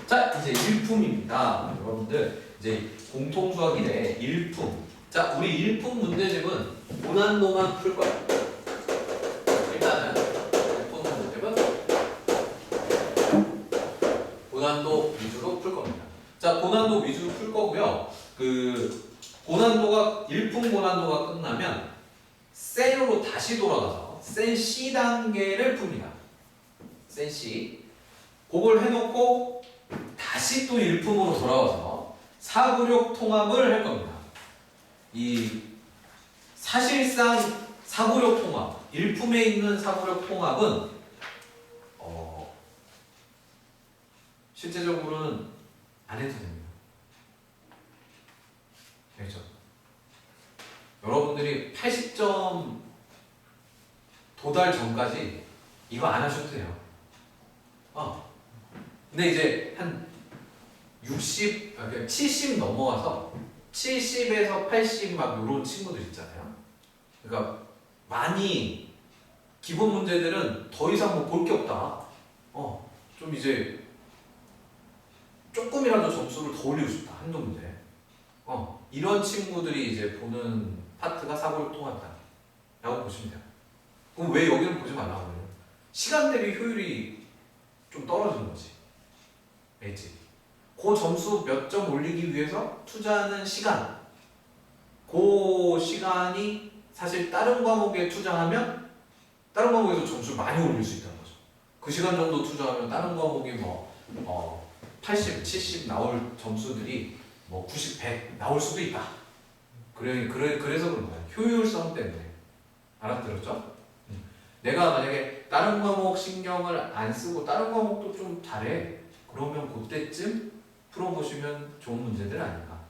자, 이제 일품입니다. 여러분들 이제 공통수학 1의 일품. 자, 우리 일품 문제집은 고난도만 풀 거야. 일단은 일품 문제집은 고난도 위주로 풀 겁니다. 자, 고난도 위주로 풀 거고요. 그 고난도가 일품 고난도가 끝나면 센으로 다시 돌아가서 센 C 단계를 풉니다. 센 C. 그걸 해놓고 다시 또 일품으로 돌아와서 사구력 통합을 할 겁니다. 이 사실상 사구력 통합, 일품에 있는 사구력 통합은 실제적으로는 안 해도 됩니다. 되죠? 여러분들이 80점 도달 전까지 이거 안 하셔도 돼요. 근데 이제 한 60, 70 넘어와서 70에서 80 막 요런 친구들 있잖아요. 그러니까 많이 기본 문제들은 더 이상 뭐 볼 게 없다. 좀 이제 조금이라도 점수를 더 올리고 싶다. 한두 문제. 이런 친구들이 이제 보는 파트가 사고력 통합이다 라고 보시면 돼요. 그럼 왜 여기는 보지 말라고 해요? 시간 대비 효율이 좀 떨어지는 거지. 알지? 그 점수 몇 점 올리기 위해서 투자하는 시간, 그 시간이 사실 다른 과목에 투자하면 다른 과목에서 점수를 많이 올릴 수 있다는 거죠. 그 시간 정도 투자하면 다른 과목이 80, 70 나올 점수들이 90, 100 나올 수도 있다. 그래서 그런 거예요. 효율성 때문에. 알아들었죠? 내가 만약에 다른 과목 신경을 안 쓰고 다른 과목도 좀 잘해. 그러면 그때쯤 풀어보시면 좋은 문제들 아닌가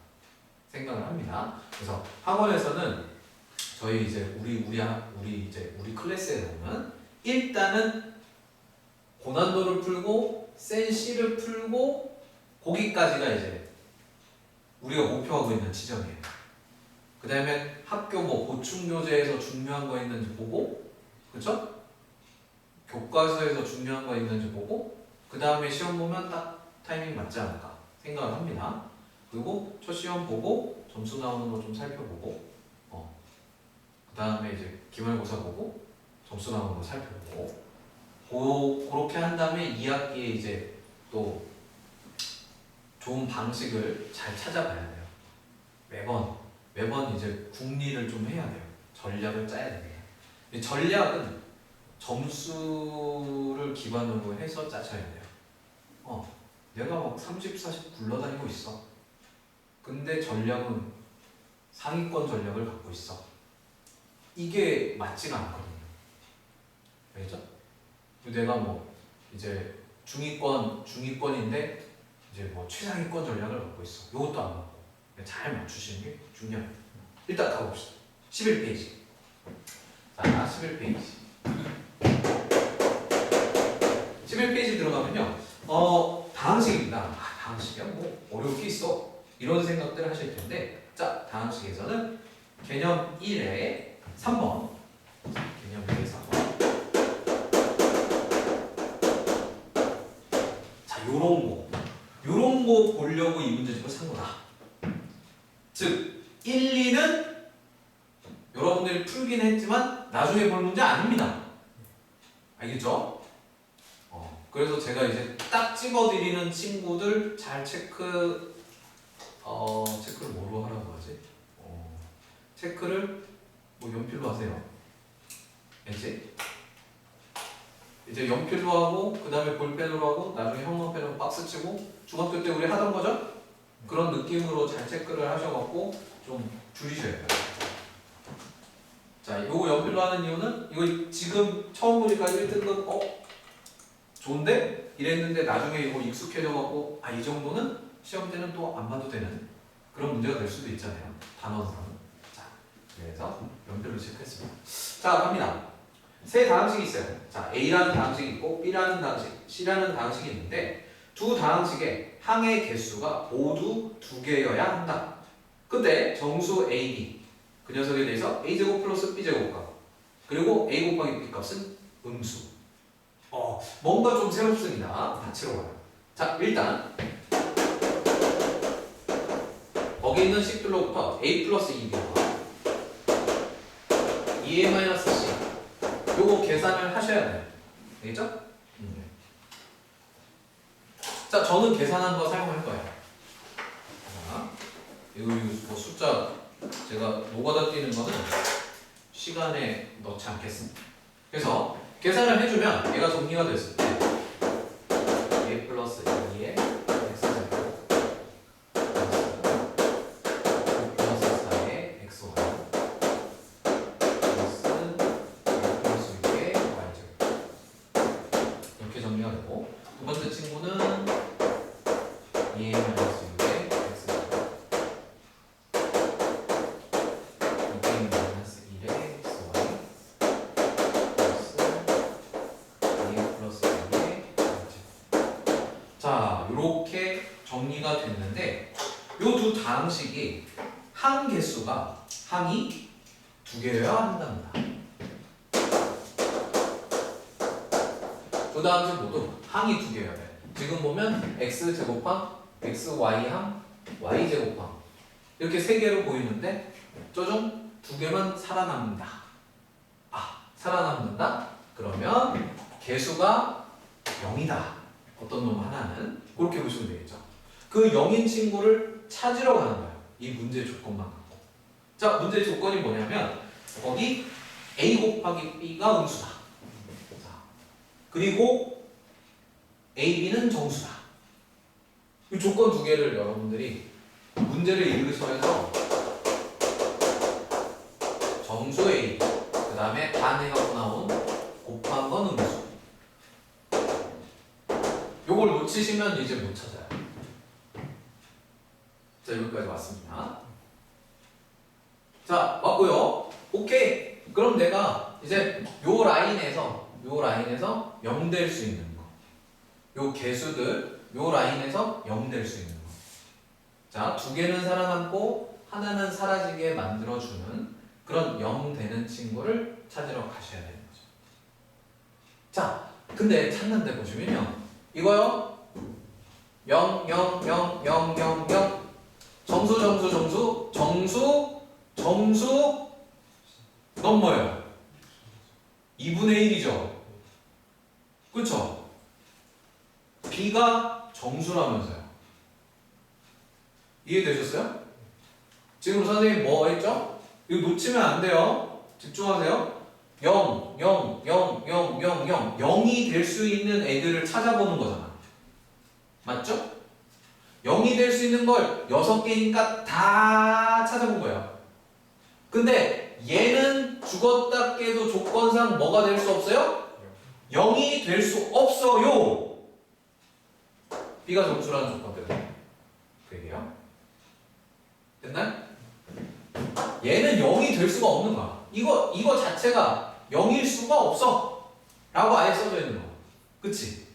생각을 합니다. 그래서 학원에서는 저희 이제 우리 클래스에 보면 일단은 고난도를 풀고 센 C를 풀고 거기까지가 이제 우리가 목표하고 있는 지점이에요. 그 다음에 학교 보충교재에서 중요한 거 있는지 보고, 그쵸? 교과서에서 중요한 거 있는지 보고, 그 다음에 시험 보면 딱 타이밍 맞지 않을까 생각을 합니다. 그리고 첫 시험 보고 점수 나오는 거 좀 살펴보고, 그 다음에 이제 기말고사 보고 점수 나오는 거 살펴보고, 그렇게 한 다음에 2학기에 이제 또 좋은 방식을 잘 찾아봐야 돼요. 매번 이제 궁리를 좀 해야 돼요. 전략을 짜야 됩니다. 전략은 점수를 기반으로 해서 짜셔야 돼요. 내가 30, 40 굴러다니고 있어. 근데 전략은 상위권 전략을 갖고 있어. 이게 맞지가 않거든요. 알겠죠? 내가 이제 중위권인데 이제 최상위권 전략을 갖고 있어. 이것도 안 맞고. 잘 맞추시는 게 중요해요. 일단 가봅시다. 11페이지. 자, 11페이지. 11페이지 들어가면요. 다항식입니다. 다항식이야? 어려울 게 있어. 이런 생각들을 하실 텐데, 자, 다항식에서는 개념 1에 3번. 개념 1에 3번. 자, 요런 거 보려고 이 문제집을 산 거다. 즉, 1, 2는 여러분들이 풀긴 했지만 나중에 볼 문제 아닙니다. 알겠죠? 그래서 제가 이제 딱 찍어드리는 친구들 잘 체크를 뭐로 하라고 하지? 체크를 연필로 하세요. 알지? 이제 연필로 하고 그 다음에 볼펜으로 하고 나중에 형광펜으로 박스 치고 중학교 때 우리 하던 거죠? 그런 느낌으로 잘 체크를 하셔갖고 좀 줄이셔야 돼요. 자, 요거 연필로 하는 이유는 이거 지금 처음 보니까 1등급 좋은데? 이랬는데 나중에 이거 익숙해져갖고 이 정도는 시험 때는 또 안 봐도 되는 그런 문제가 될 수도 있잖아요. 단원으로는. 자, 그래서 연필로 체크했습니다. 자, 갑니다. 세 다항식이 있어요. 자, A라는 다항식이 있고 B라는 다항식, C라는 다항식이 있는데 두 다항식의 항의 개수가 모두 2개여야 한다. 근데 정수 A, B 그 녀석에 대해서 A제곱 플러스 B제곱 값 그리고 A 곱하기 B 값은 음수. 뭔가 좀 새롭습니다. 다 치러 가요. 자, 일단 거기 있는 식들로부터 a 플러스 2b와 2a 마이너스 c 요거 계산을 하셔야 돼요. 알겠죠? 자, 저는 계산한 거 사용할 거예요. 자, 이거 뭐 숫자 제가 노가다 띄는 거는 시간에 넣지 않겠습니다. 그래서 계산을 해주면 얘가 정리가 됐을 때 a 플러스 2의 x제곱 플러스 4의 xy 플러스 a 플러스 6의 y제곱 이렇게 정리가 되고, 두 번째 친구는 2a 마이너스 6의 x제곱 2a 마이너스 1의 xy 플러스 2a 플러스 2의 y제곱. 자, 이렇게 정리가 됐는데 이 두 다항식이 항 개수가 항이 두 개여야 한답니다. 두 다항식 모두 항이 두 개여야 돼. 지금 보면 x제곱항, xy항, y제곱항 이렇게 세 개로 보이는데 쪼좀 두 개만 살아남는다. 아, 살아남는다? 그러면 개수가 0이다. 어떤 놈 하나는 그렇게 보시면 되겠죠. 그 0인 친구를 찾으러 가는 거예요. 이 문제 조건만 갖고. 자, 문제 조건이 뭐냐면 거기 a 곱하기 b가 음수다. 자, 그리고 a, b는 정수다. 이 조건 두 개를 여러분들이 문제를 읽으시면서 정수 a, 그 다음에 단해갖고 나온 곱한 건 음수. 요걸 놓치시면 이제 못 찾아요. 자, 여기까지 왔습니다. 자, 왔고요. 오케이. 그럼 내가 이제 요 라인에서 0 될 수 있는 거, 요 개수들 요 라인에서 0 될 수 있는 거. 자, 두 개는 살아남고 하나는 사라지게 만들어주는 그런 0 되는 친구를 찾으러 가셔야 되는 거죠. 자, 근데 찾는데 보시면요, 이거요 0, 0, 0, 0, 0, 0 정수 정수 정수 정수 정수 넌 뭐예요? 2분의 1이죠. 그쵸? b가 정수라면서요. 이해되셨어요? 지금 선생님 뭐 했죠? 이거 놓치면 안 돼요. 집중하세요. 0, 0, 0, 0, 0, 0 0이 될 수 있는 애들을 찾아보는 거잖아. 맞죠? 0이 될 수 있는 걸 6개니까 다 찾아본 거예요. 근데 얘는 죽었다 깨도 조건상 뭐가 될 수 없어요? 0이 될 수 없어요. b가 정수라는 조건 때문에. 그 얘기예요. 됐나요? 얘는 0이 될 수가 없는 거야. 이거 자체가 0일 수가 없어 라고 아예 써져 있는 거야. 그치?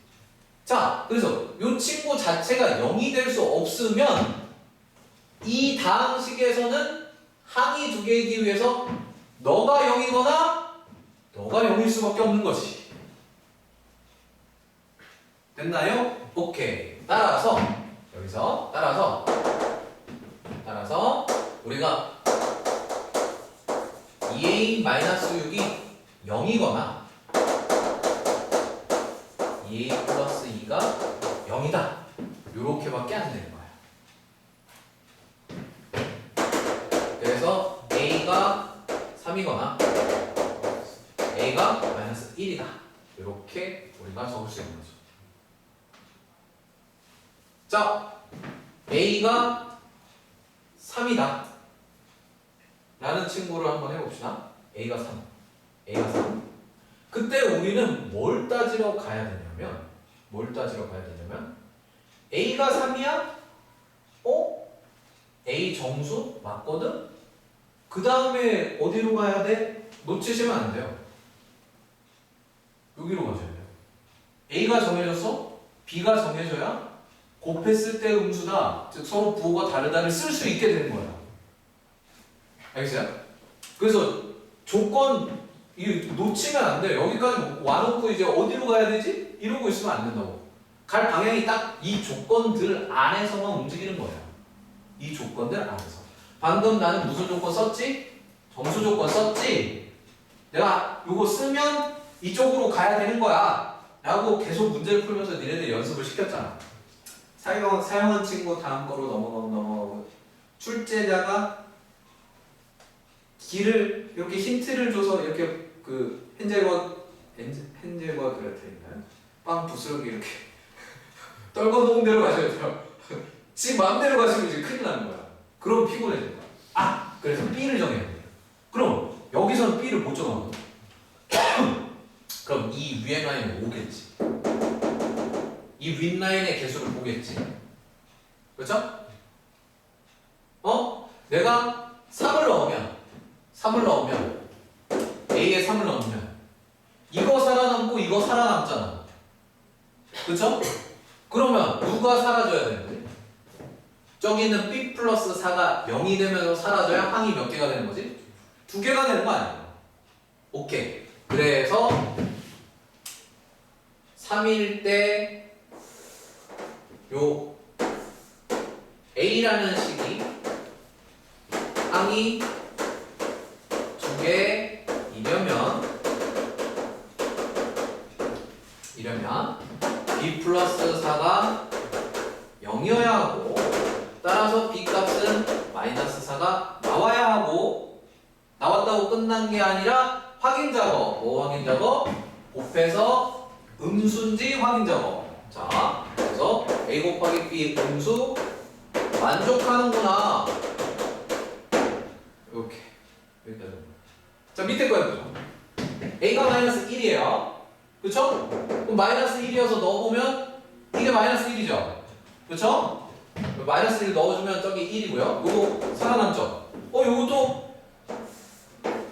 자, 그래서 이 친구 자체가 0이 될 수 없으면 이 다항식에서는 항이 두 개이기 위해서 너가 0이거나 너가 0일 수밖에 없는 거지. 됐나요? 오케이. 따라서 여기서 따라서 우리가 2a-6이 0이거나 2a 플러스 2가 0이다. 요렇게밖에 안 되는 거야. 그래서 a가 3이거나 a가 마이너스 1이다. 요렇게 우리가 적을 수 있는 거죠. 자, a가 3이다 라는 친구를 한번 해봅시다. a가 3. 그때 우리는 뭘 따지러 가야 되냐면 a가 3이야? a 정수? 맞거든? 그 다음에 어디로 가야 돼? 놓치시면 안 돼요. 여기로 가셔야 돼요. a가 정해졌어? b가 정해져야 곱했을 때 음수다, 즉 서로 부호가 다르다를 쓸 수 있게 되는 거야. 알겠어요? 그래서 조건 놓치면 안 돼요. 여기까지 와놓고 이제 어디로 가야 되지? 이러고 있으면 안 된다고. 갈 방향이 딱 이 조건들 안에서만 움직이는 거예요. 이 조건들 안에서. 방금 나는 무슨 조건 썼지? 정수 조건 썼지? 내가 요거 쓰면 이쪽으로 가야 되는 거야 라고 계속 문제를 풀면서 니네들 연습을 시켰잖아. 사용한 친구 다음 거로 넘어가고 출제자가 길을 이렇게 힌트를 줘서 이렇게 그 헨젤과 그레텔인가요? 빵 부스러기 이렇게 떨궈 놓은 대로 가셔야 돼요. 지 마음대로 가시면 이제 큰일 나는 거야. 그럼 피곤해질 거야. 아, 그래서 B를 정해야 돼요. 그럼 여기서는 B를 못 정하거든. 그럼 이 위에 라인은 5겠지. 이 윗라인의 개수를 보겠지. 그렇죠? 내가 3을 넣으면 A에 3을 넣으면 이거 살아남고 이거 살아남잖아. 그렇죠? 그러면 누가 사라져야 되는 거지? 저기 있는 B 플러스 4가 0이 되면서 사라져야 항이 몇 개가 되는 거지? 2개가 되는 거 아니야? 오케이. 그래서 3일 때 요 A라는 식이 항이 2개이려면 B 플러스 4가 0이어야 하고 따라서 B 값은 마이너스 4가 나와야 하고 나왔다고 끝난 게 아니라 확인 작업, 뭐 확인 작업? 곱해서 음수인지 확인 작업. 자, 그래서 A 곱하기 B 음수 만족하는구나. 이렇게 여기까지. 자, 밑에 거 해보죠. A가 마이너스 1이에요. 그쵸? 그럼 마이너스 1이어서 넣어보면 이게 마이너스 1이죠. 그쵸? 마이너스 1 넣어주면 저기 1이고요. 요거 살아남죠? 요것도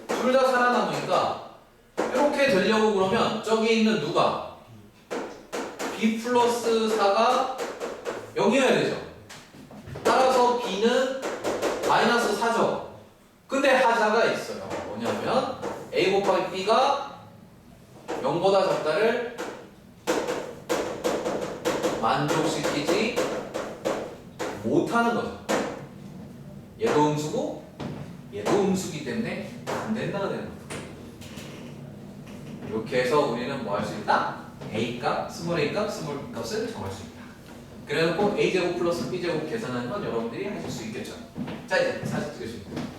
둘 다 살아남으니까 이렇게 되려고 그러면 저기 있는 누가? B 플러스 4가 0이어야 되죠. 따라서 B는 마이너스 4죠. 근데 하자가 있어요. 뭐냐면 A 곱하기 B가 0보다 작다를 만족시키지 못하는 거죠. 얘도 음수고 얘도 음수기 때문에 안 된다고 되는 거죠. 이렇게 해서 우리는 뭐 할 수 있다? A 값, 스몰 A 값, 스몰 B 값을 정할 수 있다. 그래놓고 A제곱 플러스 B제곱 계산하는 건 여러분들이 하실 수 있겠죠. 자, 이제 사진 찍으시면 됩니다.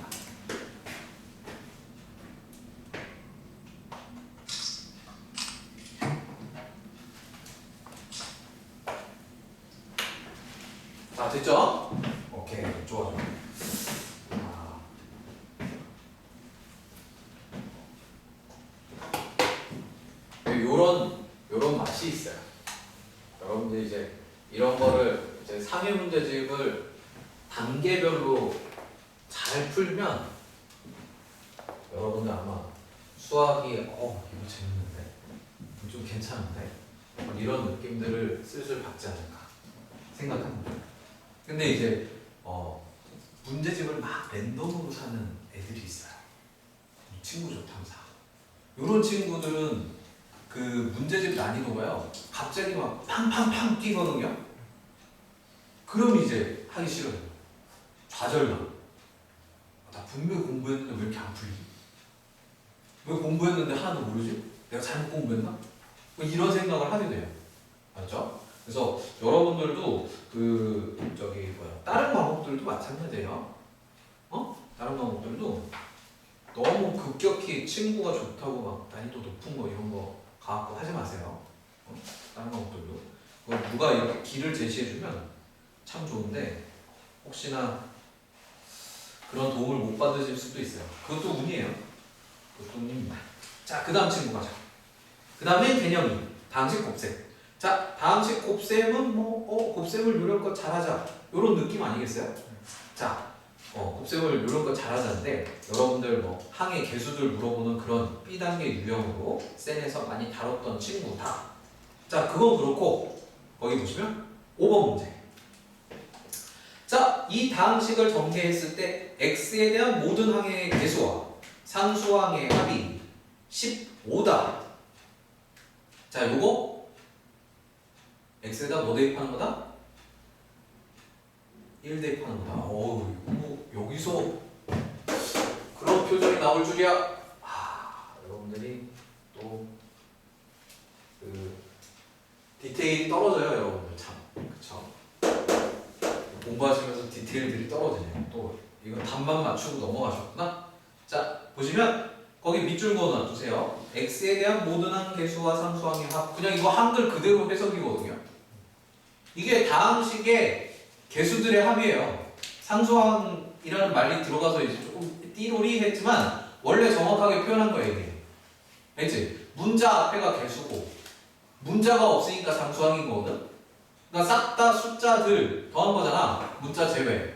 자, 됐죠? 오케이, 좋아. 요런 맛이 있어요. 여러분들 이제 이런 거를 이제 상해 문제집을 단계별로 잘 풀면 여러분들 아마 수학이 이거 재밌는데 좀 괜찮은데 이런 느낌들을 슬슬 받지 않을까 생각합니다. 근데 이제 문제집을 막 랜덤으로 사는 애들이 있어요. 친구 좋다면서. 이런 친구들은 그 문제집 난이도가요 갑자기 막 팡팡팡 뛰거든요. 그럼 이제 하기 싫어요. 좌절감. 나 분명히 공부했는데 왜 이렇게 안 풀리지? 왜 공부했는데 하나도 모르지? 내가 잘못 공부했나? 뭐 이런 생각을 하게 돼요. 맞죠? 그래서 여러분들도 다른 과목들도 마찬가지예요. 다른 과목들도 너무 급격히 친구가 좋다고 막 난이도 높은 거 이런 거 가갖고 하지 마세요. 다른 과목들도 누가 이렇게 길을 제시해주면 참 좋은데 혹시나 그런 도움을 못 받으실 수도 있어요. 그것도 운이에요. 그것도 운입니다. 자, 그 다음 친구 가자. 그 다음에 개념이 다항식 곱셈. 자, 다항식 곱셈은 곱셈을 요런 거 잘하자 요런 느낌 아니겠어요? 자, 곱셈을 요런 거 잘하자인데 여러분들 뭐 항의 개수들 물어보는 그런 B단계 유형으로 센에서 많이 다뤘던 친구다. 자, 그건 그렇고 거기 보시면 5번 문제. 자, 이 다항식을 전개했을 때 x에 대한 모든 항의 개수와 상수항의 합이 15다. 자, 요거 x에다 뭐 대입하는 거다? 1 대입하는 거다. 어우, 뭐 여기서 그런 표정이 나올 줄이야. 여러분들이 또 그 디테일이 떨어져요, 여러분들 참. 그쵸? 공부하시면서 디테일들이 떨어지네요. 또 이건 답만 맞추고 넘어가셨구나. 자, 보시면 거기 밑줄 그어 놔두세요. x에 대한 모든 항 개수와 상수항의 합. 그냥 이거 한글 그대로 해석이거든요. 이게 다항식의 개수들의 합이에요. 상수항이라는 말이 들어가서 이제 조금 띠로리했지만 원래 정확하게 표현한 거예요, 이게. 알지? 문자 앞에가 개수고 문자가 없으니까 상수항인 거거든. 그러니까 싹 다 숫자들 더한 거잖아. 문자 제외.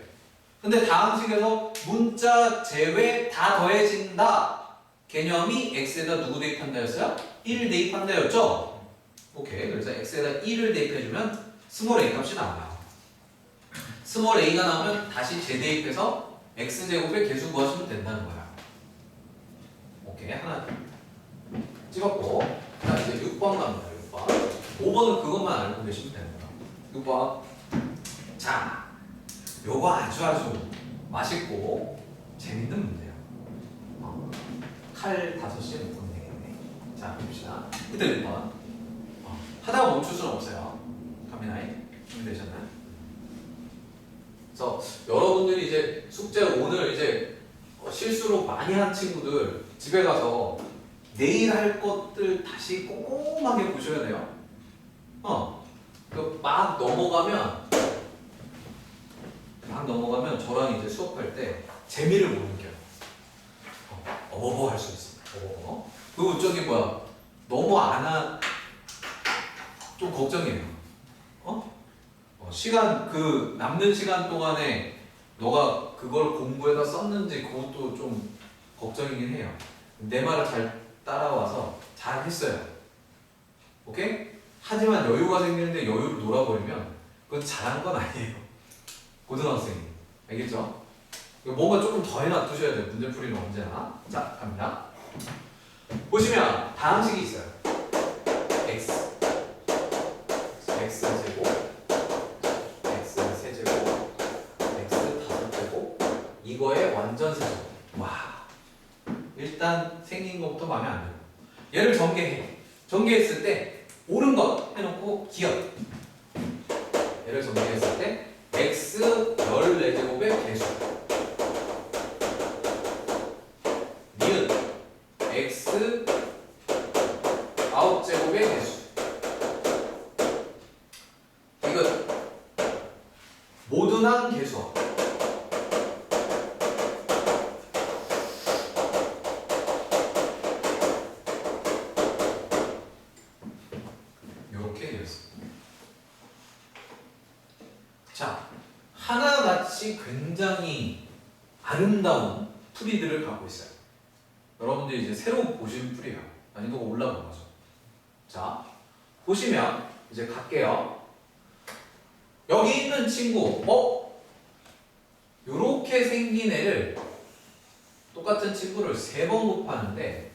근데 다항식에서 문자 제외 다 더해진다. 개념이 x에다 누구 대입한다였어요? 1 대입한다였죠? 오케이. 그래서 x에다 1을 대입해주면 스몰 a 값이 나와요. 스몰 a가 나오면 다시 재대입해서 x제곱의 개수 구하시면 된다는 거야. 오케이. 하나 찍었고, 자 이제 6번 갑니다. 6번. 5번은 그것만 알고 계시면 되는 거야. 6번. 자, 요거 아주 맛있고 재밌는 문제야. 칼 5시에 묶으면 되겠네. 자, 봅시다. 그때 6번. 하다가 멈출 수는 없어요. 갑니다. 준비되셨나요? 그래서 여러분들이 이제 숙제 오늘 이제 실수로 많이 한 친구들 집에 가서 내일 할 것들 다시 꼼꼼하게 보셔야 돼요. 막 넘어가면 저랑 이제 수업할 때 재미를 못 느껴요. 어버버 할 수 있습니다. 어버버. 그리고 저기 뭐야, 너무 안 한, 좀 걱정이에요. 시간, 그 남는 시간 동안에 너가 그걸 공부에다 썼는지 그것도 좀 걱정이긴 해요. 내 말을 잘 따라와서 잘 했어요. 오케이? 하지만 여유가 생기는데 여유를 놀아버리면 그건 잘한 건 아니에요. 고등학생이. 알겠죠? 뭔가 조금 더 해놔두셔야 돼요. 문제풀이는 언제나. 자, 갑니다. 보시면 다항식이 있어요. x x제곱, x 세제곱, x 5제곱, 이거의 완전 세제곱. 와, 일단 생긴 것부터 마음에 안 들고. 얘를 전개해. 전개했을 때 옳은 것 해놓고 기억. 얘를 전개했을 때 x 14제곱의 개수, 니은 x 9제곱의 개수. 이건 모든 항 개수. 이렇게 되어 있습니다. 자, 하나같이 굉장히 아름다운 풀이들을 갖고 있어요. 여러분들이 이제 새로 보신 풀이에요. 난이도가 올라간 거죠. 자, 보시면 이제 갈게요. 여기 있는 친구, 요렇게 생긴 애를 똑같은 친구를 3번 곱하는데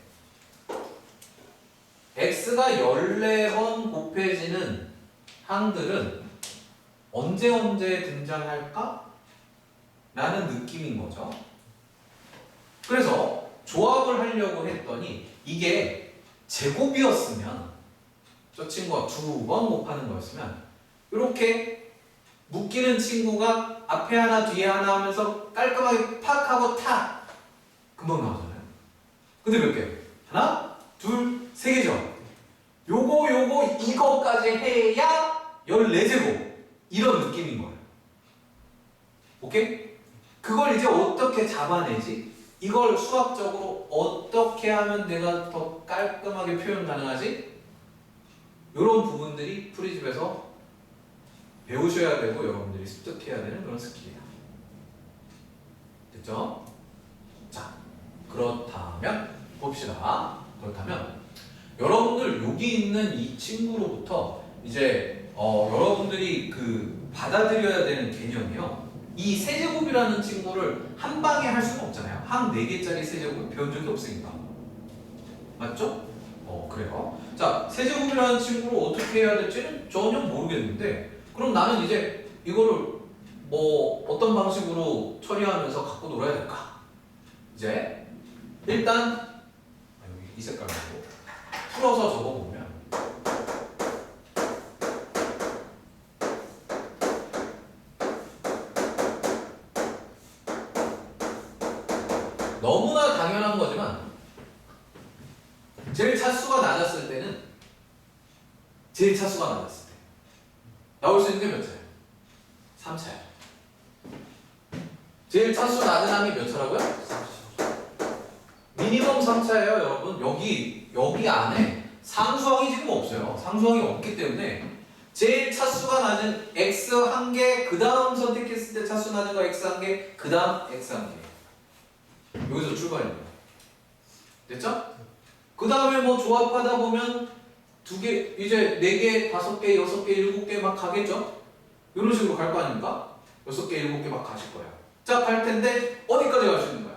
x가 14번 곱해지는 항들은 언제 등장할까? 라는 느낌인 거죠. 그래서 조합을 하려고 했더니 이게 제곱이었으면, 저 친구가 2번 곱하는 거였으면 이렇게 묶이는 친구가 앞에 하나 뒤에 하나 하면서 깔끔하게 팍 하고 탁 금방 나오잖아요. 근데 몇 개? 하나, 둘, 3개죠. 요거 이거까지 해야 14제곱 이런 느낌인 거예요. 오케이? 그걸 이제 어떻게 잡아내지? 이걸 수학적으로 어떻게 하면 내가 더 깔끔하게 표현 가능하지? 이런 부분들이 풀이집에서 배우셔야 되고 여러분들이 습득해야 되는 그런 스킬이야. 됐죠? 자, 그렇다면 봅시다. 그렇다면 여러분들 여기 있는 이 친구로부터 이제 여러분들이 그 받아들여야 되는 개념이요. 이 세제곱이라는 친구를 한 방에 할 수는 없잖아요. 항 4개짜리 세제곱을 배운 적이 없으니까. 맞죠? 그래요. 자, 세제곱이라는 친구를 어떻게 해야 될지는 전혀 모르겠는데 그럼 나는 이제 이거를 뭐 어떤 방식으로 처리하면서 갖고 놀아야 될까? 이제 일단 여기 이 색깔 말고 풀어서 적어보면 너무나 당연한 거지만 제일 차수가 낮았을 때는 제일 차수가 낮았을 때 나올 수 있는 게 몇 차예요? 3차예요. 제일 차수 낮은 항이 몇 차라고요? 미니멈 3차예요, 여러분. 여기 안에 상수항이 지금 없어요. 상수항이 없기 때문에 제일 차수가 낮은 x 한 개, 그 다음 선택했을 때 차수 낮은 거 x 한 개, 그 다음 x 한 개. 여기서 출발입니다. 됐죠? 그 다음에 뭐 조합하다 보면 두 개, 이제 4개, 5개, 6개, 7개 막 가겠죠? 이런 식으로 갈 거 아닙니까? 6개, 7개 막 가실 거예요. 자, 갈 텐데 어디까지 갈 수 있는 거야?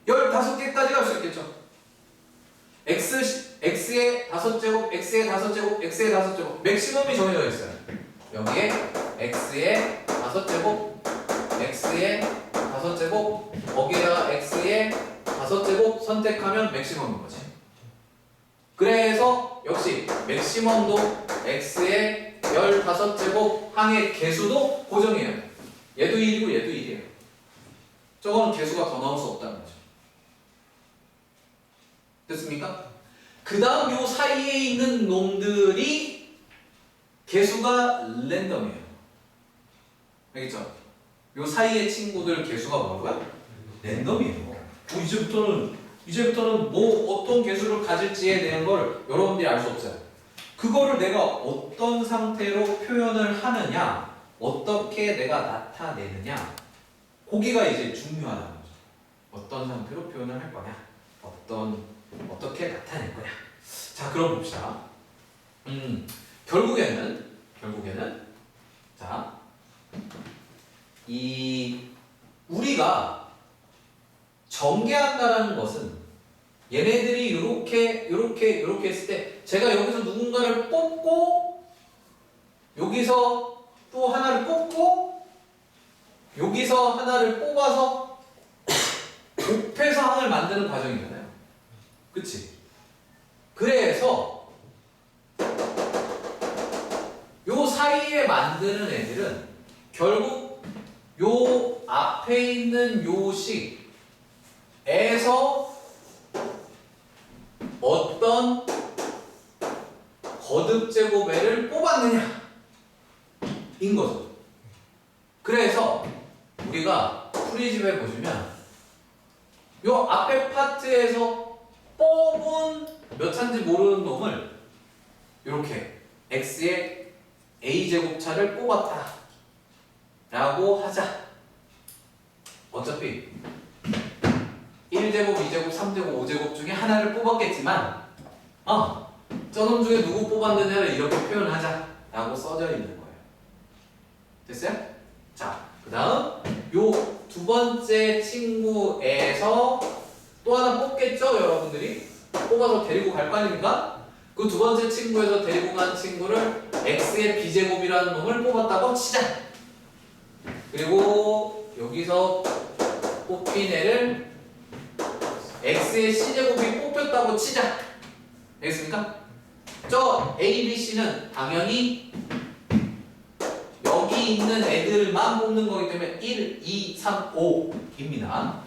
15개까지 갈 수 있겠죠? x의 5제곱, x의 5제곱, x의 5제곱 맥시멈이 정해져 있어요. 여기에 x의 5제곱, x의 5제곱, 거기에다가 x의 5제곱 선택하면 맥시멈인 거지. 그래서 역시 맥시멈도 x의 15제곱 항의 개수도 고정해야 돼. 얘도 1이고 얘도 1이에요. 저거는 개수가 더 나올 수 없다는 거죠. 됐습니까? 그 다음 요 사이에 있는 놈들이 개수가 랜덤이에요. 알겠죠? 요 사이의 친구들 개수가 뭐라고요? 랜덤이에요. 이제부터는 뭐 어떤 개수를 가질지에 대한 걸 여러분들이 알 수 없어요. 그거를 내가 어떤 상태로 표현을 하느냐, 어떻게 내가 나타내느냐, 거기가 이제 중요하다는 거죠. 어떤 상태로 표현을 할 거냐, 어떻게 나타낼 거냐. 자, 그럼 봅시다. 결국에는 자, 우리가 전개한다라는 것은 얘네들이 이렇게 했을 때 제가 여기서 누군가를 뽑고 여기서 또 하나를 뽑고 여기서 하나를 뽑아서 곱해서 항을 만드는 과정이잖아요. 그치? 그래서 요 사이에 만드는 애들은 결국 요 앞에 있는 요 식에서 어떤 거듭제곱애를 뽑았느냐 인 거죠. 그래서 우리가 프리집에 보시면 요 앞에 파트에서 뽑은 몇 차인지 모르는 놈을 이렇게 x의 a제곱차를 뽑았다 라고 하자. 어차피 1제곱, 2제곱, 3제곱, 5제곱 중에 하나를 뽑았겠지만 저놈 중에 누구 뽑았느냐를 이렇게 표현하자 라고 써져 있는 거예요. 됐어요? 자, 그 다음 요 두 번째 친구에서 또 하나 뽑겠죠? 여러분들이 뽑아서 데리고 갈 거 아닙니까? 그 두 번째 친구에서 데리고 간 친구를 x의 b제곱이라는 놈을 뽑았다고 치자. 그리고 여기서 뽑힌 애를 x의 c제곱이 뽑혔다고 치자. 알겠습니까? 저 a, b, c는 당연히 여기 있는 애들만 뽑는 거기 때문에 1, 2, 3, 5입니다.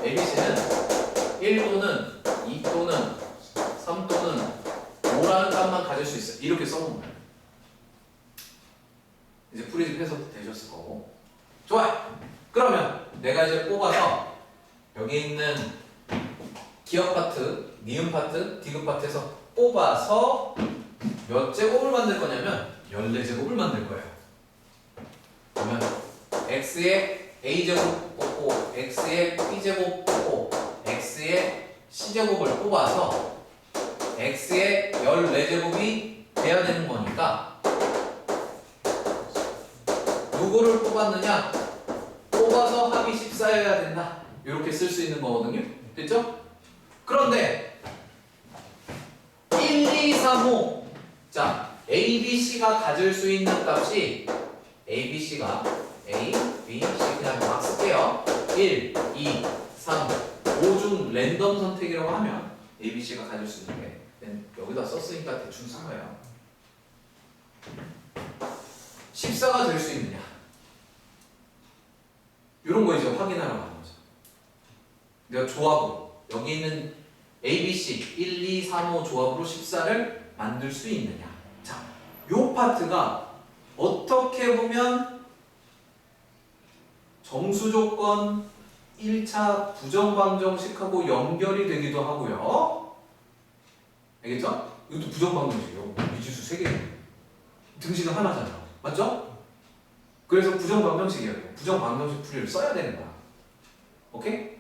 a, b, c는 1 또는 2 또는 3 또는 5라는 값만 가질 수 있어요. 이렇게 써놓은 거예요. 이제 프리집 해석도 되셨을 거고. 좋아요. 그러면 내가 이제 뽑아서 여기 있는 기억 파트, 니은 파트, 디귿 파트에서 뽑아서 몇 제곱을 만들 거냐면 14제곱을 만들 거예요. 그러면 x의 a제곱 뽑고 x의 b제곱 뽑고 x의 c제곱을 뽑아서 x의 14제곱이 돼야 되는 거니까 누구를 뽑았느냐? 뽑아서 합이 14여야 된다. 이렇게 쓸 수 있는 거거든요. 됐죠? 그런데 1, 2, 3, 5 자, A, B, C가 가질 수 있는 값이 A, B, C가 A, B, C 그냥 막 쓸게요. 1, 2, 3, 5 중 랜덤 선택이라고 하면 A, B, C가 가질 수 있는 게 여기다 썼으니까 대충 쓴 거예요. 14가 될 수 있느냐 이런 거 이제 확인하러 가는 거죠. 내가 조합으로 여기 있는 A, B, C 1, 2, 3, 5 조합으로 14를 만들 수 있느냐. 자, 요 파트가 어떻게 보면 정수조건 1차 부정방정식하고 연결이 되기도 하고요. 알겠죠? 이것도 부정방정식이에요. 미지수 3개 등식은 하나잖아. 맞죠? 그래서 부정방정식이에요. 부정방정식 풀이를 써야 되는 거야. 오케이?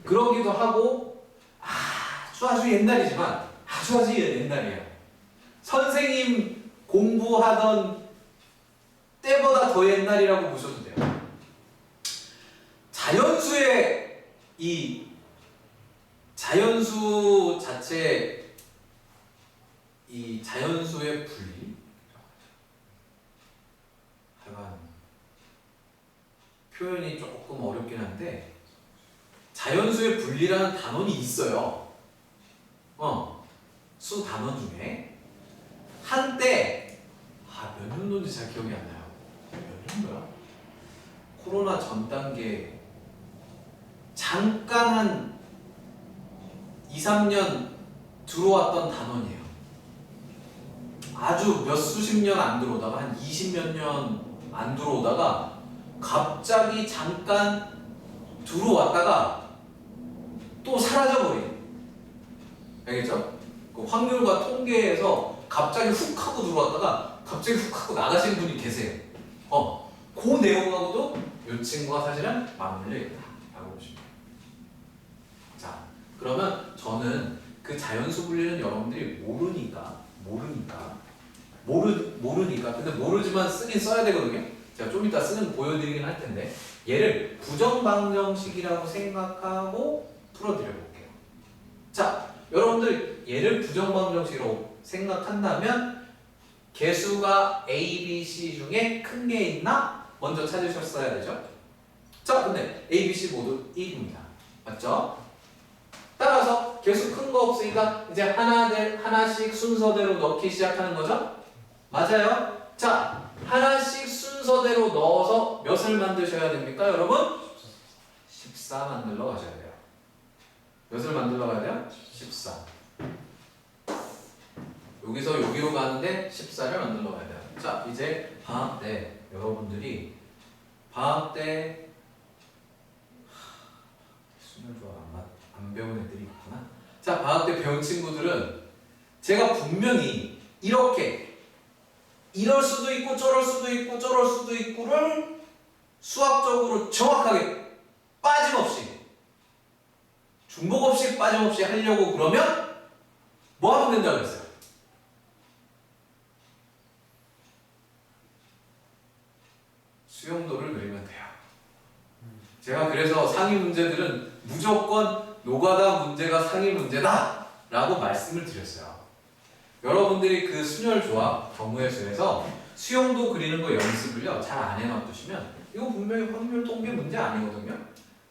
그러기도 하고 아주 옛날이지만 아주 옛날이에요. 선생님 공부하던 때보다 더 옛날이라고 보셔도 돼요. 자연수의 자연수 자체 자연수의 분리 하여간 표현이 조금 어렵긴 한데 자연수의 분리라는 단원이 있어요. 수 단원 중에 한때 몇 년도인지 잘 기억이 안 나요. 몇 년도야? 코로나 전 단계 잠깐 한 2, 3년 들어왔던 단원이에요. 아주 몇 수십 년 안 들어오다가 한 20몇 년 안 들어오다가 갑자기 잠깐 들어왔다가 또 사라져버린. 알겠죠? 그 확률과 통계에서 갑자기 훅 하고 들어왔다가 갑자기 훅 하고 나가신 분이 계세요. 그 내용하고도 이 친구가 사실은 맞물려 있다라고 보시면 돼요. 자, 그러면 저는 그 자연수 분리는 여러분들이 모르니까 근데 모르지만 쓰긴 써야 되거든요. 제가 좀 이따 쓰는 거 보여드리긴 할 텐데 얘를 부정방정식이라고 생각하고 풀어드려 볼게요. 자, 여러분들 얘를 부정방정식으로 생각한다면 개수가 A, B, C 중에 큰 게 있나? 먼저 찾으셨어야 되죠. 자, 근데 A, B, C 모두 1입니다. 맞죠? 따라서 개수 큰 거 없으니까 이제 하나씩 순서대로 넣기 시작하는 거죠? 맞아요? 자, 하나씩 순서대로 넣어서 몇을 만드셔야 됩니까, 여러분? 14 만들러 가셔야 돼요. 몇을 만들러 가야 돼요? 14. 여기서 여기로 가는데 14를 만들러 가야 돼요. 자, 이제 방학 때 여러분들이 방학 때 수능조합 안 배운 애들이 있구나. 자, 방학 때 배운 친구들은 제가 분명히 이렇게 이럴 수도 있고 저럴 수도 있고 저럴 수도 있고를 수학적으로 정확하게 빠짐없이 중복 없이 빠짐없이 하려고 그러면 뭐 하면 된다고 했어요? 수용도를 그리면 돼요. 제가 그래서 상위 문제들은 무조건 노가다 문제가 상위 문제다 라고 말씀을 드렸어요. 여러분들이 그 순열조합 경우의 수에서 수용도 그리는 거 연습을요 잘 안 해놔두시면 이거 분명히 확률 통계 문제 아니거든요.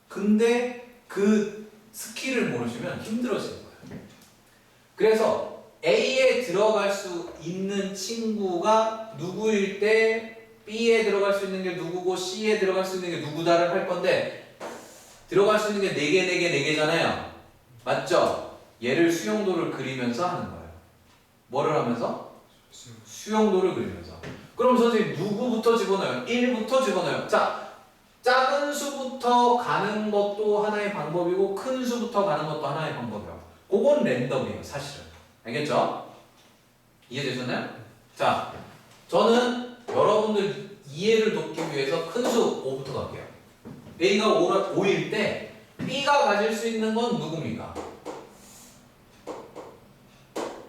근데 그 스킬을 모르시면 힘들어지는 거예요. 그래서 A에 들어갈 수 있는 친구가 누구일 때 B에 들어갈 수 있는 게 누구고 C에 들어갈 수 있는 게 누구다를 할 건데 들어갈 수 있는 게 4개잖아요. 맞죠? 얘를 수용도를 그리면서 하는 거예요. 뭐를 하면서? 수용도를 그리면서. 그럼 선생님 누구부터 집어넣어요? 1부터 집어넣어요. 자, 작은 수부터 가는 것도 하나의 방법이고 큰 수부터 가는 것도 하나의 방법이에요. 그건 랜덤이에요, 사실은. 알겠죠? 이해되셨나요? 자, 저는 여러분들 이해를 돕기 위해서 큰 수 5부터 갈게요. A가 5일 때 B가 가질 수 있는 건 누굽니까?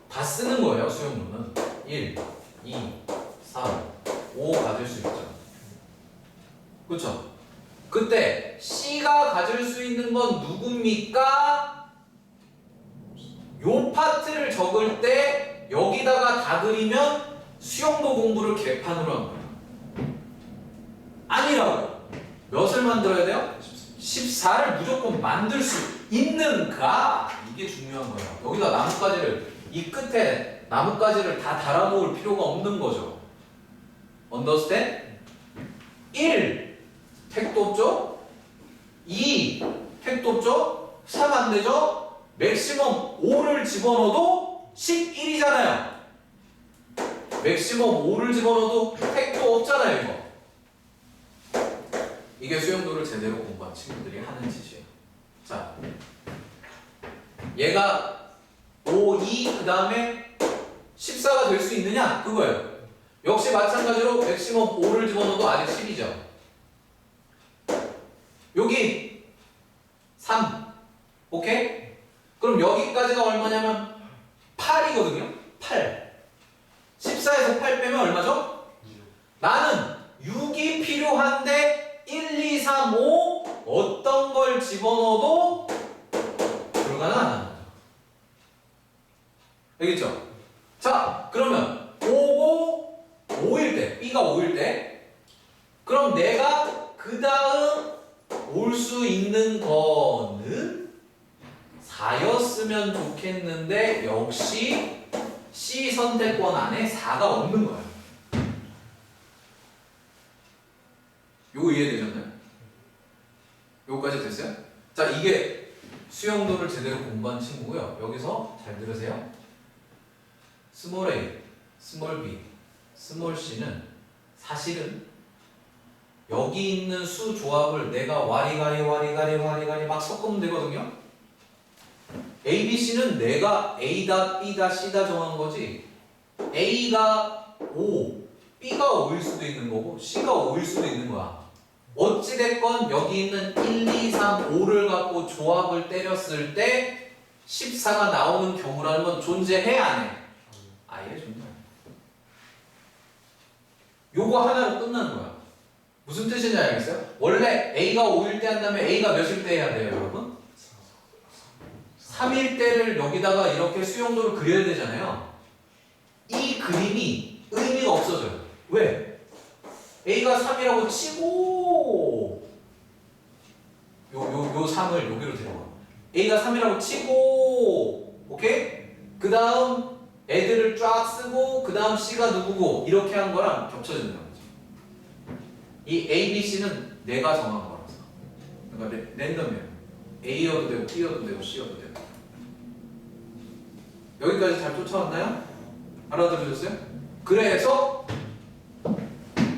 다 쓰는 거예요, 수용도는. 1, 2, 3, 5 가질 수 있죠. 그렇죠? 그때 C가 가질 수 있는 건 누굽니까? 요 파트를 적을 때 여기다가 다 그리면 수영도 공부를 개판으로 한 거야. 아니라고. 몇을 만들어야 돼요? 14를 무조건 만들 수 있는가? 이게 중요한 거야. 여기다 나뭇가지를 이 끝에 나뭇가지를 다 달아놓을 필요가 없는 거죠. Understand? 1. 택도 없죠? 2. 택도 없죠? 3 안 되죠? 맥시멈 5를 집어넣어도 11이잖아요. 맥시멈 5를 집어넣어도 택도 없잖아요, 이거. 이게 수영도를 제대로 공부한 친구들이 하는 짓이에요. 자, 얘가 5, 2, 그 다음에 14가 될 수 있느냐? 그거예요. 역시 마찬가지로 맥시멈 5를 집어넣어도 아직 10이죠. 여기 3. 오케이? 그럼 여기까지가 얼마냐면 8이거든요. 8. 14에서 8 빼면 얼마죠? 나는 6이 필요한데 1, 2, 3, 5 어떤 걸 집어넣어도 불가능하다는 거죠. 알겠죠? 자, 그러면 5고 5일 때, B가 5일 때 그럼 내가 그 다음 올 수 있는 거는 4였으면 좋겠는데 역시 C 선택권 안에 4가 없는 거야. 요거 이해되셨나요? 요거까지 됐어요? 자, 이게 수영도를 제대로 공부한 친구고요. 여기서 잘 들으세요. 스몰 a, 스몰 b, 스몰 c는 사실은 여기 있는 수 조합을 내가 와리가리 막 섞으면 되거든요. A, B, C는 내가 A다, B다, C다 정한 거지. A가 5, B가 5일 수도 있는 거고 C가 5일 수도 있는 거야. 어찌됐건 여기 있는 1, 2, 3, 5를 갖고 조합을 때렸을 때 14가 나오는 경우라는 건 존재해 안 해? 아예 존재해. 요거 하나로 끝나는 거야. 무슨 뜻인지 알겠어요? 원래 A가 5일 때 한다면 A가 몇일 때 해야 돼요, 여러분? 3일 때를 여기다가 이렇게 수용도를 그려야 되잖아요. 이 그림이 의미가 없어져요. 왜? A가 3이라고 치고 요 3을 여기로 데려와. A가 3이라고 치고 오케이? 그 다음 애들을 쫙 쓰고 그 다음 C가 누구고 이렇게 한 거랑 겹쳐진다는 거죠. 이 A, B, C는 내가 정한 거라서 그러니까 랜덤이에요. A여도 되고 B여도 되고 C여도 되고. 여기까지 잘 쫓아왔나요? 알아들으셨어요? 그래서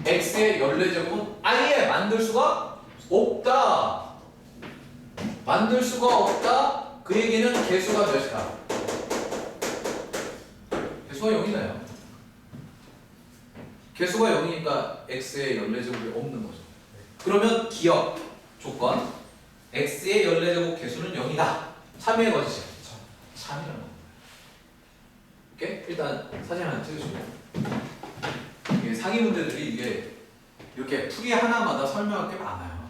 X의 14제곱은 아예 만들 수가 없다. 만들 수가 없다. 그 얘기는 개수가 몇이다? 개수가 0이나요? 개수가 0이니까 X의 14제곱이 없는 거죠. 그러면 기억 조건 X의 14제곱 개수는 0이다. 참여해 거지. 참이라는 거. 오케이? 일단 사진 하나 찍으시고. 이게 상위 문제들이 이게 이렇게 풀이 하나마다 설명할 게 많아요.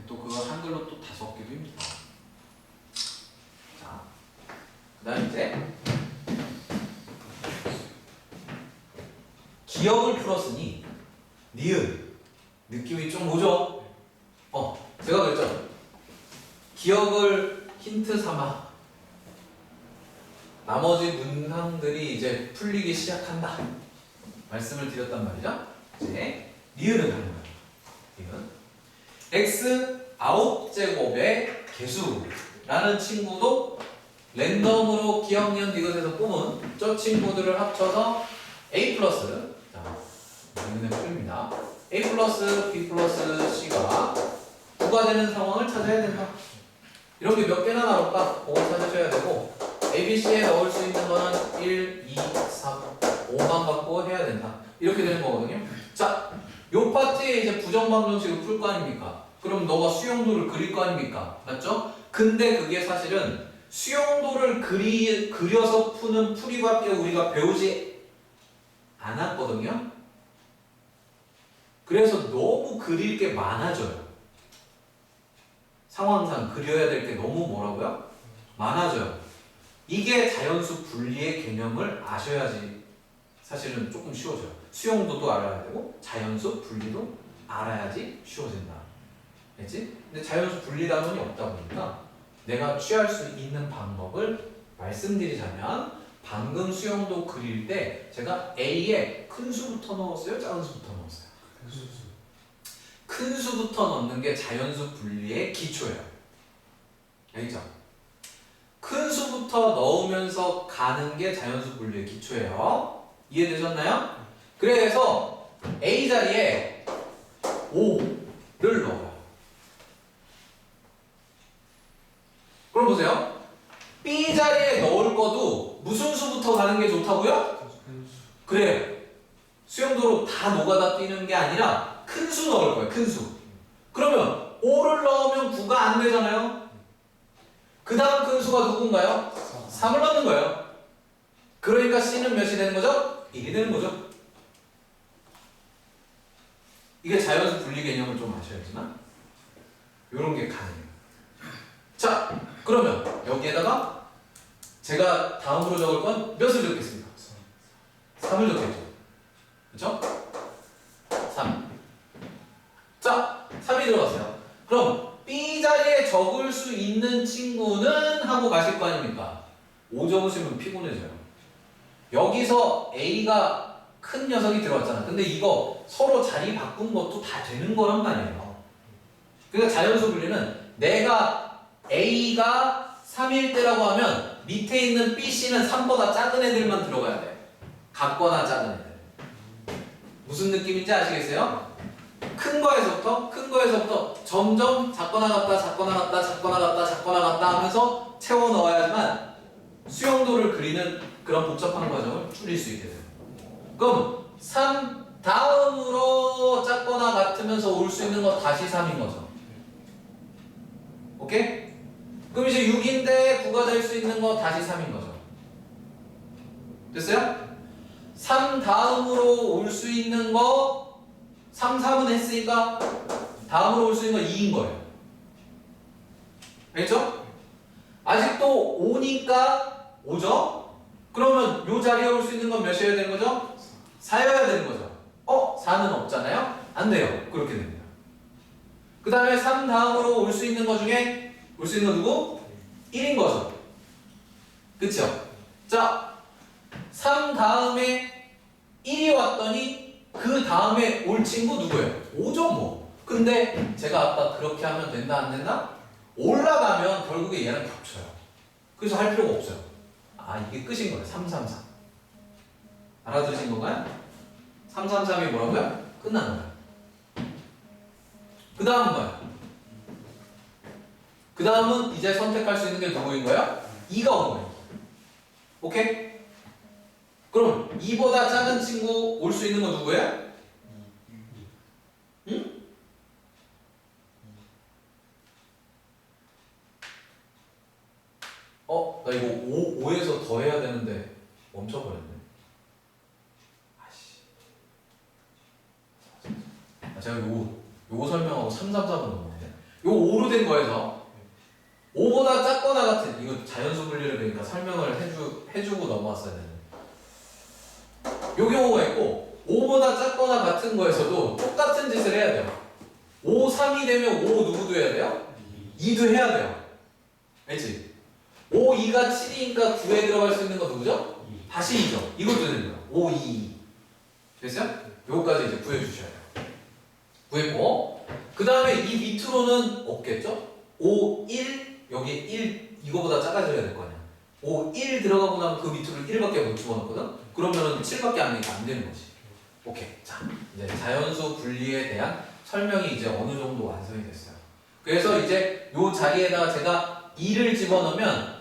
또 그거 한글로 또 다 적기도 힘들어. 자, 그 다음 이제 기억을 풀었으니 니은 느낌이 좀 오죠? 제가 그랬죠? 기억을 힌트 삼아 나머지 문항들이 이제 풀리기 시작한다 말씀을 드렸단 말이죠. 이제 니은을 하는 거예요. 니은 x 9제곱의 개수라는 친구도 랜덤으로 기억, 니은, 이것에서 뽑은 저 친구들을 합쳐서 a 플러스 니은의 풀입니다. a 플러스 b 플러스 c가 9가 되는 상황을 찾아야 된다. 이런 게 몇 개나 나올까? 그걸 찾으셔야 되고 A, B, C에 넣을 수 있는 거는 1, 2, 3, 5만 갖고 해야 된다. 이렇게 되는 거거든요. 자, 요 파트에 이제 부정방정식을 풀 거 아닙니까? 그럼 너가 수용도를 그릴 거 아닙니까? 맞죠? 근데 그게 사실은 수용도를 그려서 푸는 풀이밖에 우리가 배우지 않았거든요. 그래서 너무 그릴 게 많아져요. 상황상 그려야 될 게 너무 뭐라고요? 많아져요. 이게 자연수 분리의 개념을 아셔야지 사실은 조금 쉬워져요. 수용도도 알아야 되고 자연수 분리도 알아야지 쉬워진다. 알지? 근데 자연수 분리 단원이 없다 보니까 내가 취할 수 있는 방법을 말씀드리자면 방금 수용도 그릴 때 제가 A에 큰 수부터 넣었어요? 작은 수부터 넣었어요? 큰 수부터 넣는 게 자연수 분리의 기초예요. 알겠죠? 큰 수부터 넣으면서 가는 게 자연수 분리의 기초예요. 이해되셨나요? 그래서 A 자리에 5를 넣어요. 그럼 보세요. B 자리에 넣을 거도 무슨 수부터 가는 게 좋다고요? 그래요. 수용도로 다 노가다 뛰는 게 아니라 큰 수 넣을 거예요. 큰 수. 그러면 5를 넣으면 9가 안 되잖아요. 그 다음 큰 수가 누군가요? 3을 넣는 거예요. 그러니까 C는 몇이 되는 거죠? 1이 되는 거죠. 이게 자연수 분리 개념을 좀 아셔야지만 이런 게 가능해요. 자, 그러면 여기에다가 제가 다음으로 적을 건 몇을 적겠습니까? 3을 적겠죠. 그렇죠? 3. 자, 3이 들어갔어요. 그럼 B 자리에 적을 수 있는 친구는 하고 가실 거 아닙니까? 5 적으시면 피곤해져요. 여기서 A가 큰 녀석이 들어왔잖아. 근데 이거 서로 자리 바꾼 것도 다 되는 거란 말이에요. 그러니까 자연수 분리는 내가 A가 3일 때라고 하면 밑에 있는 B, C는 3보다 작은 애들만 들어가야 돼. 같거나 작은 애들. 무슨 느낌인지 아시겠어요? 큰 거에서부터 점점 작거나 같다, 작거나 같다, 작거나 같다, 작거나 같다 하면서 채워 넣어야지만 수용도를 그리는 그런 복잡한 과정을 줄일 수 있게 돼요. 그럼 3 다음으로 작거나 같으면서 올 수 있는 거 다시 3인 거죠. 오케이? 그럼 이제 6인데 9가 될 수 있는 거 다시 3인 거죠. 됐어요? 3 다음으로 올 수 있는 거 3, 3은 했으니까 다음으로 올 수 있는 거 2인 거예요. 알겠죠? 아직도 5니까 5죠? 그러면 요 자리에 올 수 있는 건 몇이어야 되는 거죠? 4여야 되는 거죠. 4는 없잖아요? 안 돼요. 그렇게 됩니다. 그 다음에 3 다음으로 올 수 있는 거 중에 올 수 있는 거 누구? 1인 거죠. 그쵸? 자, 3 다음에 1이 왔더니 그 다음에 올 친구 누구예요? 5죠 뭐. 근데 제가 아까 그렇게 하면 된다 안 된다? 올라가면 결국에 얘랑 겹쳐요. 그래서 할 필요가 없어요. 이게 끝인 거예요. 3, 3, 3. 알아들으신 건가요? 3, 3, 3이 뭐라고요? 끝난 거예요. 그 다음은 뭐예요? 그 다음은 이제 선택할 수 있는 게 누구인 거예요? 2가 오는 거예요. 오케이? 그럼 2보다 작은 친구 올 수 있는 건 누구예요? 응? 나 이거 5에서 더 해야 되는데 멈춰버렸네. 제가 요거 설명하고 3, 3, 4번 넘었는데 요 5로 된 거에서 5보다 작거나 같은 이거 자연수 분리를 그러니까 설명을 해주고 넘어왔어야 되는데 요 경우가 있고 5보다 작거나 같은 거에서도 똑같은 짓을 해야 돼요. 5, 3이 되면 5 누구도 해야 돼요? 2도 해야 돼요. 알지? 5, 2가 7이니까 9에 들어갈 수 있는 건 누구죠? 다시 2죠. 이것도 되는 거예요. 5, 2. 됐어요? 요거까지 이제 구해주셔야 돼요. 구했고 그 다음에 이 밑으로는 없겠죠? 5, 1 여기 1 이거보다 작아져야 될 거 아니야. 5, 1 들어가고 나면 그 밑으로 1밖에 못 집어넣거든? 그러면은 7밖에 안 되는 거지. 오케이. 자, 이제 자연수 분리에 대한 설명이 이제 어느 정도 완성이 됐어요. 그래서 이제 요 자리에다가 제가 2를 집어넣으면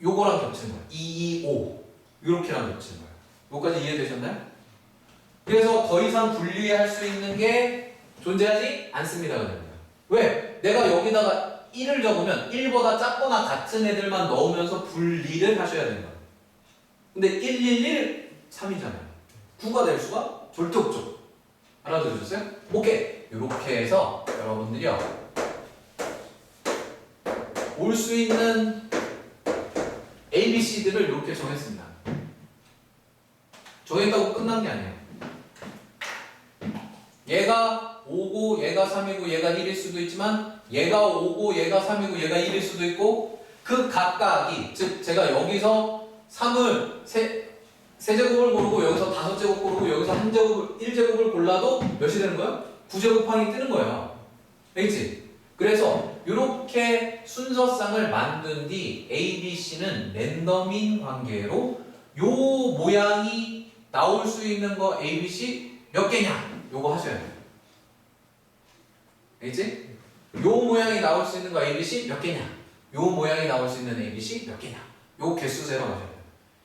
요거랑 겹치는 거예요. 2, 2, 5 요렇게랑 겹치는 거예요. 요까지 이해되셨나요? 그래서 더 이상 분리할 수 있는 게 존재하지 않습니다가 됩니다. 왜? 내가 여기다가 1을 적으면 1보다 작거나 같은 애들만 넣으면서 분리를 하셔야 되는 거예요. 근데 1, 1, 1, 3이잖아요. 9가 될 수가 절대 없죠. 알아들으셨어요? 오케이. 이렇게 해서 여러분들이요 올 수 있는 A, B, C들을 이렇게 정했습니다. 정했다고 끝난 게 아니에요. 얘가 5고 얘가 3이고 얘가 1일 수도 있지만 얘가 5고 얘가 3이고 얘가 1일 수도 있고 그 각각이 즉 제가 여기서 3을 세제곱을 고르고 여기서 5제곱 고르고 여기서 1제곱을 골라도 몇이 되는 거야? 9제곱항이 뜨는 거예요. 알겠지? 그래서 이렇게 순서상을 만든 뒤 A, B, C는 랜덤인 관계로 요 모양이 나올 수 있는 거 A, B, C 몇 개냐? 요거 하셔야 돼요. 알겠지? 요 모양이 나올 수 있는 거 A, B, C 몇 개냐? 요 모양이 나올 수 있는 A, B, C 몇 개냐? 요 개수 세러 가셔야 돼요.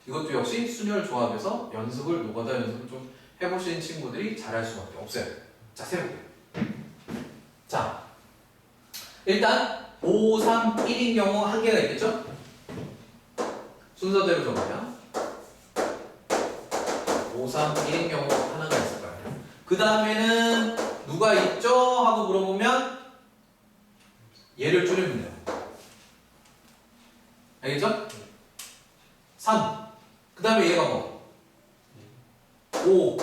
이것도 역시 순열 조합에서 노가다 연습을 좀 해보신 친구들이 잘할 수밖에 없어요. 자, 세볼게요. 자, 일단 5, 3, 1인 경우 한 개가 있겠죠? 순서대로 적으면 5, 3, 1인 경우 하나가 있을 거예요. 그 다음에는 누가 있죠? 하고 물어보면 얘를 줄이면 돼요. 알겠죠? 3. 그 다음에 얘가 뭐? 5.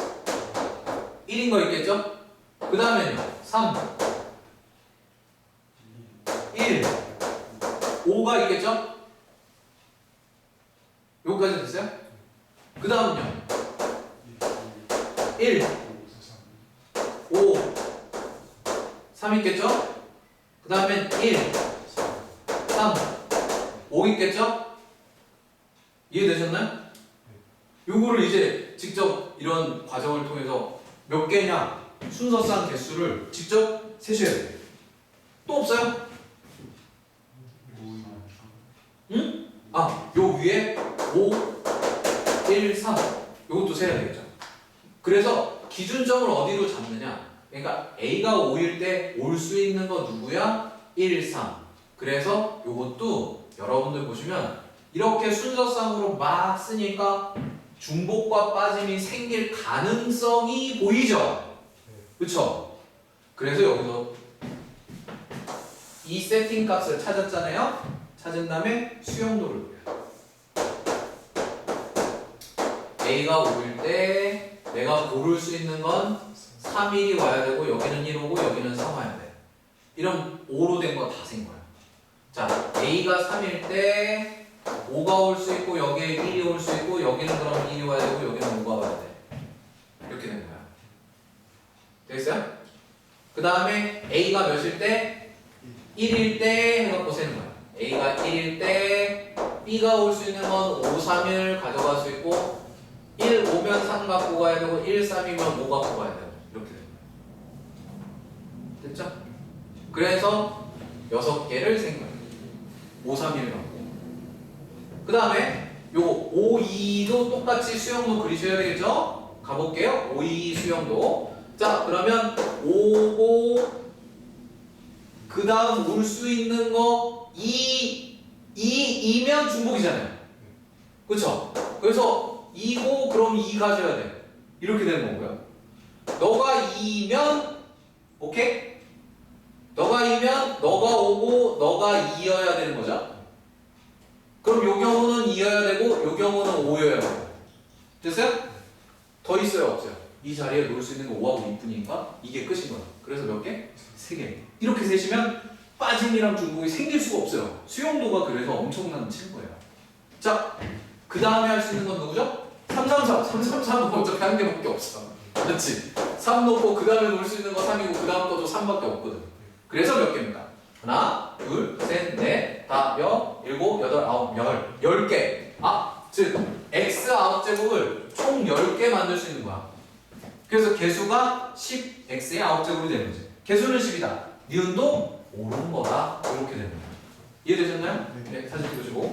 1인 거 있겠죠? 그 다음에는요. 3. 1. 5가 있겠죠? 여기까지 됐어요? 그 다음은요. 1. 5. 3 있겠죠? 그 다음엔 1. 3. 5 있겠죠? 이해되셨나요? 요거를 이제 직접 이런 과정을 통해서 몇 개냐 순서상 개수를 직접 세셔야 돼요. 또 없어요? 응? 아, 요 위에 5, 1, 3 요것도 세야 되겠죠. 그래서 기준점을 어디로 잡느냐, 그러니까 A가 5일 때 올 수 있는 거 누구야? 1, 3. 그래서 요것도 여러분들 보시면 이렇게 순서상으로 막 쓰니까 중복과 빠짐이 생길 가능성이 보이죠? 그쵸? 그래서 여기서 이 세팅 값을 찾았잖아요? 찾은 다음에 수용도를 보여요. A가 5일 때 내가 고를 수 있는 건 3일이 와야 되고 여기는 1 오고 여기는 3 와야 돼. 이런 5로 된 거 다 센 거야. 자, A가 3일 때 5가 올 수 있고 여기에 1이 올 수 있고 여기는 그럼 1이 와야 되고 여기는 5가 와야 돼. 이렇게 된 거야. 됐어요? 그 다음에 A가 몇일 때? 1일 때 해갖고 세는 거야. A가 1일 때 B가 올 수 있는 건 5, 3일 가져갈 수 있고 1 오면 3 갖고 가야 되고 1, 3이면 5 갖고 가야 되고 이렇게 되는 거야. 됐죠? 그래서 6개를 센 거야. 5, 3, 1 갖고. 그 다음에 요거 5, 2도 똑같이 수영도 그리셔야 되겠죠? 가볼게요. 5, 2 수영도. 자, 그러면 5고 그 다음 올 수 있는 거 2면 중복이잖아요. 그쵸? 그래서 2고 그럼 2 가져야 돼. 이렇게 되는 거고요. 너가 2면 오케이? 너가 2면 너가 5고 너가 2여야 되는 거죠. 그럼 요 경우는 2여야 되고 요 경우는 5여야 돼요. 됐어요? 더 있어요? 없어요? 이 자리에 놓을 수 있는 거 5하고 2뿐이니까 이게 끝인 거야. 그래서 몇 개? 3개. 이렇게 세시면 빠짐이랑 중복이 생길 수가 없어요. 수용도가 그래서 엄청난 친구예요. 자, 그 다음에 할 수 있는 건 누구죠? 333은 어차피 한 개밖에 없어. 그렇지? 3 놓고 그 다음에 놓을 수 있는 거 3이고 그 다음 것도 3밖에 없거든. 그래서 몇 개입니까? 하나, 둘, 셋, 넷, 다, 여, 일곱, 여덟, 아홉, 10개. 즉 x 아홉제곱을 총 10개 만들 수 있는 거야. 그래서 개수가 10x의 아홉제곱이 되는 거지. 개수는 10이다. 니은도 옳은 거다. 이렇게 되는 거야. 이해되셨나요? 네, 사진 보시고.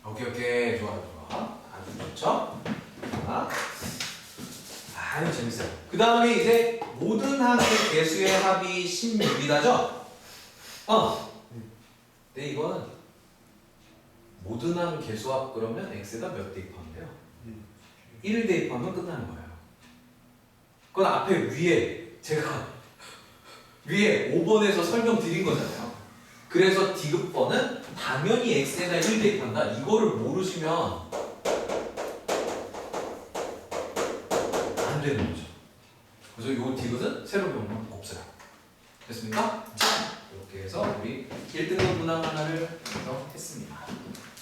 오케이. 좋아. 아주 좋죠? 아유, 재밌어요. 그 다음에 이제 모든 항의 개수의 합이 16이다죠? 근데 이거는 모든 항 개수합 그러면 x가 몇 대입하면 돼요? 1 대입하면 끝나는 거예요. 그건 앞에 위에 제가 위에 5번에서 설명드린 거잖아요. 그래서 디귿번은 당연히 x에다 1 대입한다. 이거를 모르시면 안 되는 거죠. 그래서 이 디귿은 세로 변경 없어요. 됐습니까? 자, 이렇게 해서 우리 1등급 문항 하나를 완성했습니다.